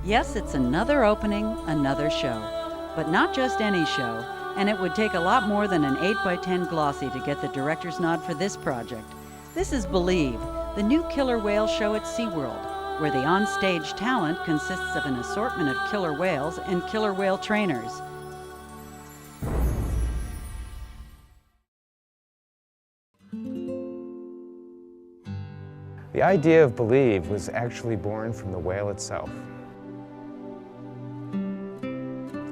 Yes, it's another opening, another show. But not just any show, and it would take a lot more than an 8x10 glossy to get the director's nod for this project. This is Believe, the new killer whale show at SeaWorld, where the on-stage talent consists of an assortment of killer whales and killer whale trainers. The idea of Believe was actually born from the whale itself.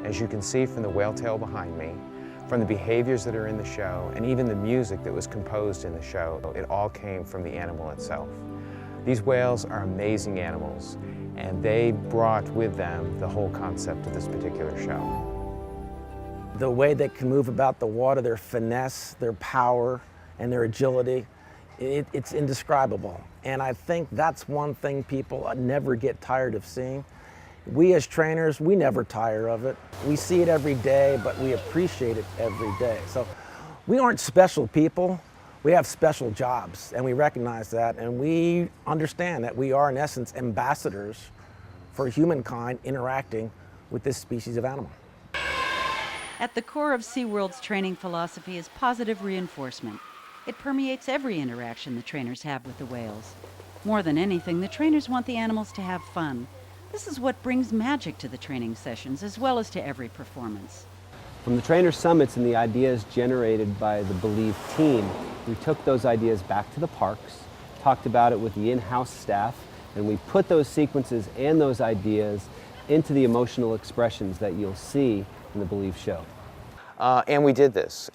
As you can see from the whale tail behind me, from the behaviors that are in the show, and even the music that was composed in the show, it all came from the animal itself. These whales are amazing animals, and they brought with them the whole concept of this particular show. The way they can move about the water, their finesse, their power, and their agility, it's indescribable. And I think that's one thing people never get tired of seeing. We as trainers, we never tire of it. We see it every day, but we appreciate it every day. So we aren't special people. We have special jobs, and we recognize that, and we understand that we are, in essence, ambassadors for humankind interacting with this species of animal. At the core of SeaWorld's training philosophy is positive reinforcement. It permeates every interaction the trainers have with the whales. More than anything, the trainers want the animals to have fun. This is what brings magic to the training sessions as well as to every performance. From the trainer summits and the ideas generated by the Believe team, we took those ideas back to the parks, talked about it with the in-house staff, and we put those sequences and those ideas into the emotional expressions that you'll see in the Believe show. And we did this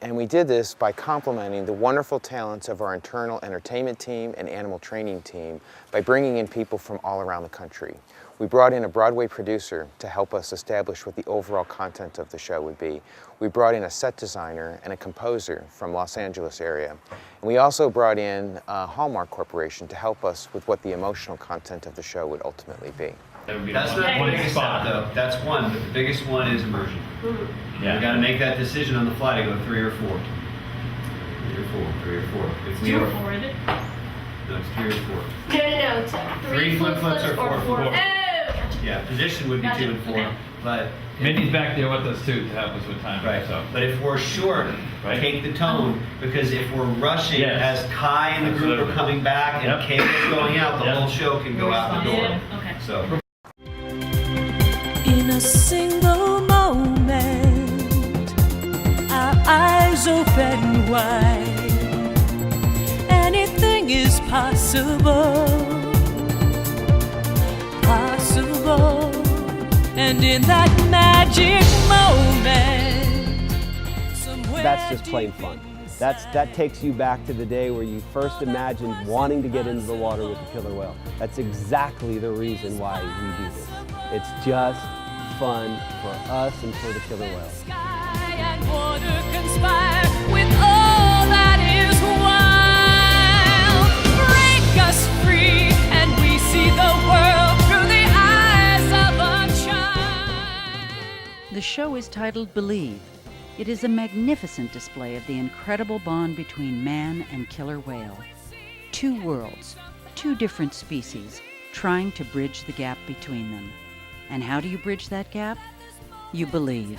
by complementing the wonderful talents of our internal entertainment team and animal training team by bringing in people from all around the country. We brought in a Broadway producer to help us establish what the overall content of the show would be. We brought in a set designer and a composer from Los Angeles area. And we also brought in Hallmark Corporation to help us with what the emotional content of the show would ultimately be. That's not the biggest step, though. That's one, but the biggest one is immersion. Yeah. We got to make that decision on the fly to go 3 or 4. 3 or 4, 3 or 4. If we 2 or 4, is it? No, it's 3 or 4. No. It's 3 flip flips or 4. 4. Oh! Yeah, position would be 2 and 4, okay. but Mindy's back there with us too to help us with time. right. So. But if we're short, Right. take the tone, because if we're rushing Yes. as Kai and the group Absolutely. are coming back and Yep. Caleb's going out, the Yep. whole show can go out the door. Okay. So. In a single moment, our eyes open wide. Anything is possible, and in that magic moment, somewhere That's just plain fun. That takes you back to the day where you first imagined wanting to get into the water with the killer whale. That's exactly the reason why we do this. It's just fun for us and for the killer whale. Sky and water conspire with all that is wild. Break us free, and we see the world through the eyes of a child. The show is titled Believe. It is a magnificent display of the incredible bond between man and killer whale. 2 worlds, 2 different species, trying to bridge the gap between them. And how do you bridge that gap? You believe.